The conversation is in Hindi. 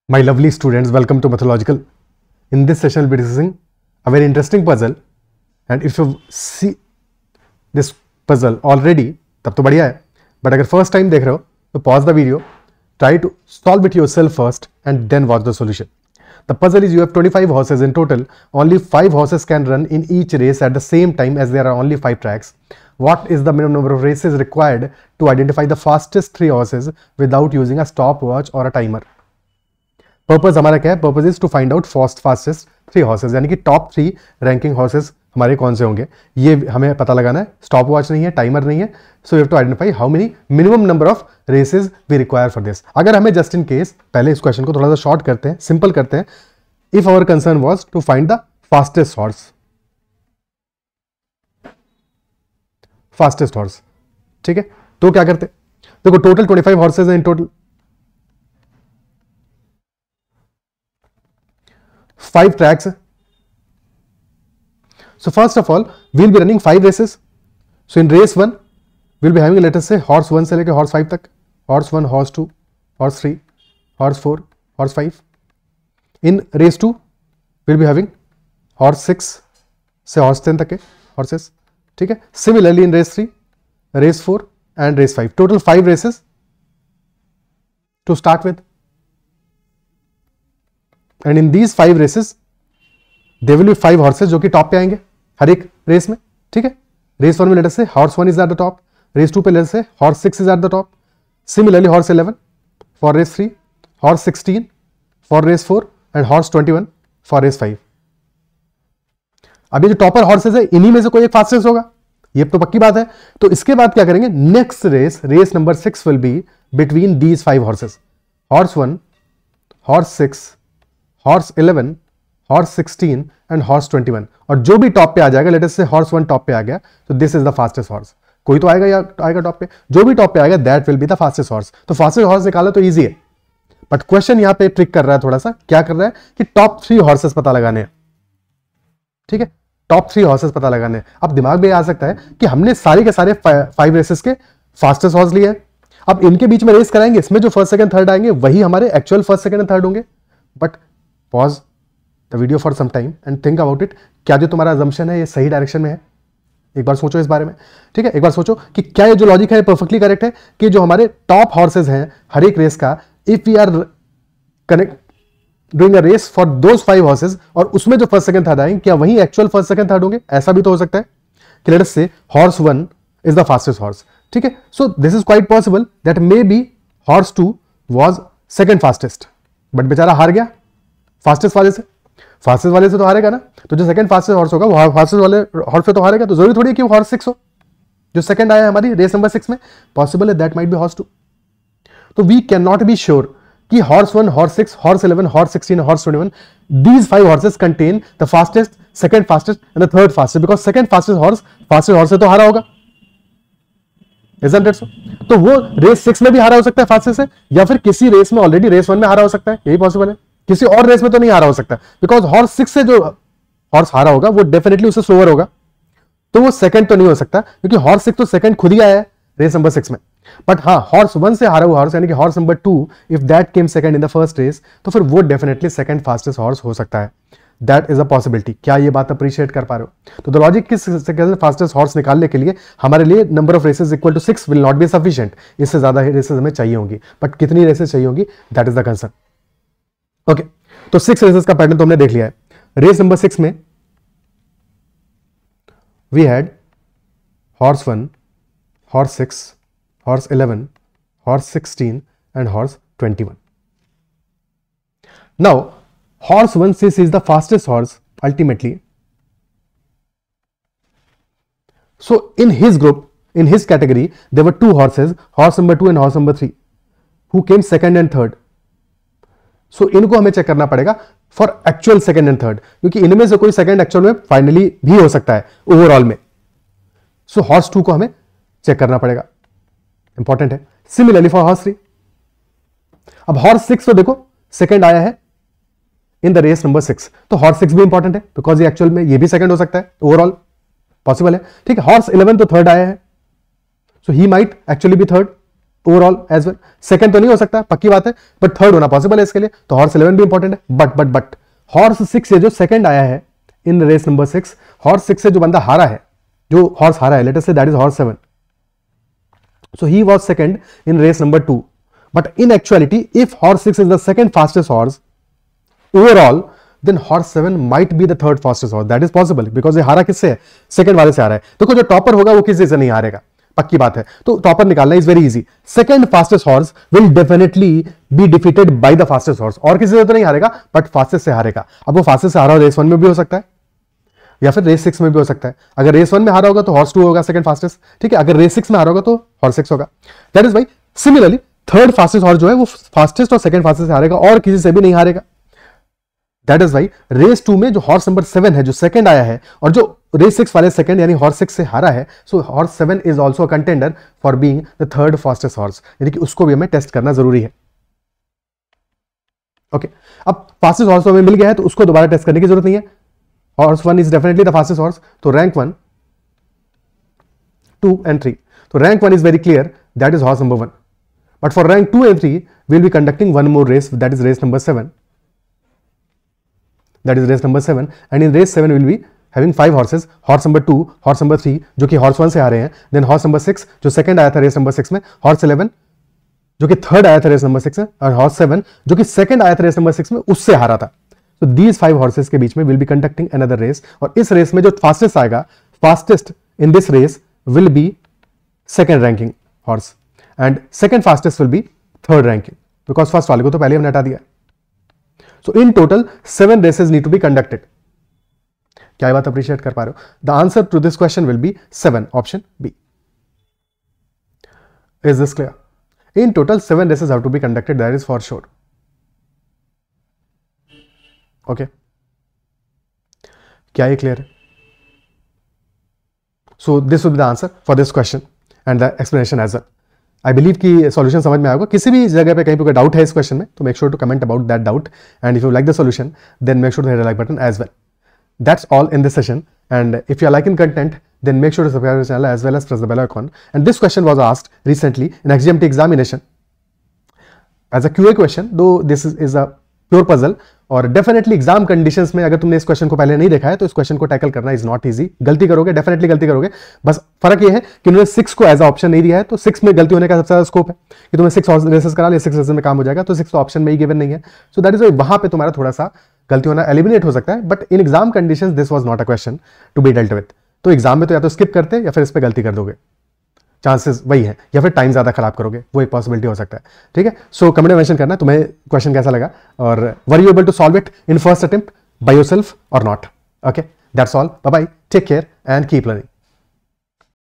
My lovely students, welcome to Mathological. In this session, we'll be discussing a very interesting puzzle. And if you see this puzzle already, तब तो बढ़िया है. But अगर first time देख रहे हो, तो pause the video, try to solve it yourself first, and then watch the solution. The puzzle is you have 25 horses in total. Only 5 horses can run in each race at the same time as there are only 5 tracks. What is the minimum number of races required to identify the fastest 3 horses without using a stopwatch or a timer? Purpose हमारा क्या है? Purpose is to find out fastest 3 horses, यानी कि टॉप 3 रैंकिंग हॉर्सेज हमारे कौन से होंगे, ये हमें पता लगाना है. स्टॉप वॉच नहीं है, टाइमर नहीं है. So you have to identify how many minimum number of races we require for this. अगर हमें जस्ट इन केस, पहले इस क्वेश्चन को थोड़ा सा शॉर्ट करते हैं, सिंपल करते हैं. If our concern was to find the fastest horse, ठीक है, तो क्या करते? देखो टोटल 25 हॉर्सेज हैं in total, 5 tracks. So first of all, we'll be running 5 races. So in race 1, we'll be having, let us say, horse 1 से लेके horse 5 तक, horse 1, horse 2, horse 3, horse 4, horse 5. In race 2, we'll be having horse 6 से horse 10 तक के horses, ठीक है. Similarly in race 3, race 4 and race 5. Total 5 races to start with. And in these 5 races they will be 5 horses जो कि टॉप पे आएंगे हर एक रेस में, ठीक है. रेस 1 में लेटर से horse 1 is at the top, race 2 पे लेटर से horse 6 is at the top. Similarly horse 11 for race 3, horse 16 for race 4 and horse 21 for race 5. अब ये जो टॉपर हॉर्सेस है, इन्हीं में से कोई एक फास्टेस्ट होगा, ये तो पक्की बात है. तो इसके बाद क्या करेंगे? Next race number 6 will be between these 5 horses, horse 1, horse 6, horse 11, horse 16 and horse 21. और जो भी टॉप पे आ जाएगा, लेट अस से हॉर्स 1 टॉप पे आ गया, तो this is the fastest horse. कोई तो आएगा या आएगा टॉप पे, जो भी टॉप पे आएगा that will be the fastest horse. तो फास्टेस्ट हॉर्स निकाला तो इजी है, बट क्वेश्चन यहां पे ट्रिक कर रहा है थोड़ा सा. क्या कर रहा है कि टॉप 3 हॉर्सेस पता लगाने हैं, ठीक है, टॉप 3 हॉर्सेस पता लगाने हैं. अब दिमाग में आ सकता है कि हमने सारे के सारे 5 रेसेस के फास्टेस्ट हॉर्स लिए हैं, अब इनके बीच में रेस कराएंगे, इसमें जो फर्स्ट सेकंड थर्ड आएंगे वही हमारे actual first second and third होंगे. But pause the video for some time and think about it. क्या जो तुम्हारा अजम्पशन है ये सही डायरेक्शन में है? एक बार सोचो इस बारे में, ठीक है. एक बार सोचो कि क्या ये जो लॉजिक है परफेक्टली करेक्ट है कि जो हमारे टॉप हॉर्सेज हैं हर एक रेस का, if we are connect doing a race for those 5 horses और उसमें जो फर्स्ट सेकंड थर्ड आएंगे, क्या वही एक्चुअल फर्स्ट सेकंड थर्ड होंगे? ऐसा भी तो हो सकता है कि लेट अस से horse 1 is the fastest horse, ठीक है. So this is quite possible that may be horse 2 was second fastest, but बेचारा हार गया फास्टेस्ट वाले से तो हारेगा ना. तो जो सेकंड फास्टेस्ट हॉर्स होगा वो फास्टेस्ट वाले हॉर्स पे तो हारेगा. तो जरूरी थोड़ी है कि वो हॉर्स 6 हो, जो सेकंड आया है हमारी रेस नंबर 6 में. पॉसिबल है दैट माइट बी हॉर्स 2. तो we can not be sure कि horse 1, horse 6, horse 11, horse 16, horse 21, these 5 horses contain the fastest, second fastest and the third fastest, because second fastest horse से तो हारा होगा. Isn't it so? तो वो रेस 6 में भी हारा हो सकता है फास्टेस्ट से, या फिर किसी रेस में ऑलरेडी रेस 1 में हारा हो सकता है, यही पॉसिबल है. किसी और रेस में तो नहीं हारा हो सकता, बिकॉज हॉर्स 6 से जो हॉर्स हारा होगा वो डेफिनेटली उससे स्लोअर होगा, तो वो सेकंड तो नहीं हो सकता, क्योंकि हॉर्स 6 तो सेकंड खुद ही आया है रेस नंबर 6 में. बट हाँ, हॉर्स 1 से हारा हुआ हॉर्स, यानी कि horse number 2, if that came second in the first race, तो फिर वो डेफिनेटली सेकंड फास्टेस्ट हॉर्स हो सकता है. That is a possibility. क्या ये बात अप्रिशिएट कर पा रहे हो? तो द लॉजिक किस सेकंड फास्टेस्ट हॉर्स निकालने के लिए हमारे लिए number of races equal to 6 will not be sufficient. इससे ज्यादा रेसेस हमें चाहिए होंगी, बट कितनी रेसेस चाहिए होंगी, that is the concern. Okay, तो 6 रेसेस का पैटर्न तो हमने देख लिया है. रेस नंबर 6 में we had horse 1, horse 6, horse 11, horse 16 and horse 21. Now horse 1 6 is the fastest horse ultimately. So in his group, in his category, there were 2 horses, horse number 2 and horse number 3, who came second and third. So इनको हमें चेक करना पड़ेगा for actual second and third, क्योंकि इनमें से कोई second actual में फाइनली भी हो सकता है ओवरऑल में. So horse 2 को हमें चेक करना पड़ेगा, इंपॉर्टेंट है. Similarly for horse 3. अब horse 6 तो देखो सेकंड आया है इन द रेस नंबर 6, तो हॉर्स 6 भी इंपॉर्टेंट है, बिकॉज ये एक्चुअल में ये भी सेकंड हो सकता है, ओवरऑल पॉसिबल है, ठीक है. हॉर्स 11 तो थर्ड आया है, so he might actually be third. Overall as well. Second तो नहीं हो सकता, पक्की बात है, बट थर्ड होना पॉसिबल है इसके लिए, तो हॉर्स 11 भी इंपॉर्टेंट है। बट हॉर्स 6 से जो सेकंड आया है इन रेस नंबर 6, हॉर्स 6 से जो बंदा हारा है, जो हॉर्स हारा है, let us say that is horse 7, so he was second in race number 2, but in actuality if horse 6 is the second fastest horse overall, then horse 7 might be the third fastest horse. That is possible because ये हारा किससे है, सेकंड वाले से आ रहा है। देखो जो टॉपर होगा वो किसी से नहीं हारेगा, पक्की बात है, तो टॉपर निकालना is very easy. Second fastest horse will definitely be defeated by the fastest horse, और किसी से तो नहीं हारेगा, बट फास्टेस्ट से हारेगा। अब वो फास्टेस्ट से हारा हो रेस 1 में भी हो सकता है या फिर रेस 6 में भी हो सकता है। अगर रेस 1 में हारा होगा तो हॉर्स 2 होगा सेकंड फास्टेस्ट, ठीक है। अगर रेस 6 में हारा होगा तो हॉर्स 6 होगा। That is why similarly third fastest horse जो है वो फास्टेस्ट और सेकंड फास्टेस्ट से हारेगा और किसी से भी नहीं हारेगा। दैट इज वाई रेस 2 में जो हॉर्स नंबर 7 है जो सेकंड आया है और जो रेस 6 वाले सेकंड यानी हॉर्स 6 से हारा है, so horse 7 is also contender for being the third fastest horse, यानी कि उसको भी हमें टेस्ट करना जरूरी है। ओके, अब फास्टेस्ट हॉर्स हमें मिल गया है तो उसको दोबारा टेस्ट करने की जरूरत नहीं है। Horse 1 is definitely the fastest horse. So rank 1, 2 and 3. So rank 1 is very clear. That is horse number 1. But for rank 2 and 3, we will be conducting one more race. That is race number 7. That is race number 7. And in race 7, we will be having 5 horses. Horse number 2, horse number 3, जो कि horse 1 से आ रहे हैं. Then horse number 6, जो second आया था race number 6 में. Horse 11, जो कि third आया था race number 6 में. और horse 7, जो कि second आया था race number 6 में, उससे हारा था. तो these 5 horses के बीच में will be conducting another race, और इस रेस में जो फास्टेस्ट आएगा, fastest in this race will be second ranking horse and second fastest will be third ranking, because first वाले को तो पहले हमने हटा दिया। So in total 7 races need to be conducted. क्या ये बात अप्रिशिएट कर पा रहे हो? The answer to this question will be 7, option B. Is this clear? In total 7 races have to be conducted, that is for sure. Okay, क्या ये क्लियर है? So this will be the answer for this question and the explanation as well. I believe कि सॉल्यूशन समझ में आएगा। किसी भी जगह पे कहीं पे कोई डाउट है इस क्वेश्चन में तो make sure to comment about that doubt, and if you like the solution then make sure to hit the like button as well. That's all in this session, and if you are liking content then make sure to subscribe to the channel as well as press the bell icon. And this question was asked recently in XGMT examination as a QA question, though this is a pure puzzle, और डेफिनेटली एग्जाम कंडीशंस में अगर तुमने इस क्वेश्चन को पहले नहीं देखा है तो इस क्वेश्चन को टैकल करना इज नॉट इजी। गलती करोगे, डेफिनेटली गलती करोगे। बस फर्क ये है कि उन्होंने 6 को एज अ ऑप्शन नहीं दिया है, तो 6 में गलती होने का सबसे ज्यादा स्कोप है कि तुम्हें 6 रेसेस करा लिया, 6 रेसेस में काम हो जाएगा, तो 6 ऑप्शन में ही गिवन नहीं है। सो दैट इज वहां पे तुम्हारा थोड़ा सा गलती होना एलिमिनेट हो सकता है, but in exam conditions this was not a question to be dealt with. तो एग्जाम में तो या तो स्किप करते या फिर इस पर गलती कर दोगे, चांसेस वही है, या फिर टाइम ज्यादा खराब करोगे, वो एक पॉसिबिलिटी हो सकता है। ठीक है, सो कमेंट में मेंशन करना तुम्हें क्वेश्चन कैसा लगा, और were you able to solve it in first attempt by yourself और not. Okay, that's all, bye bye, take care and keep learning.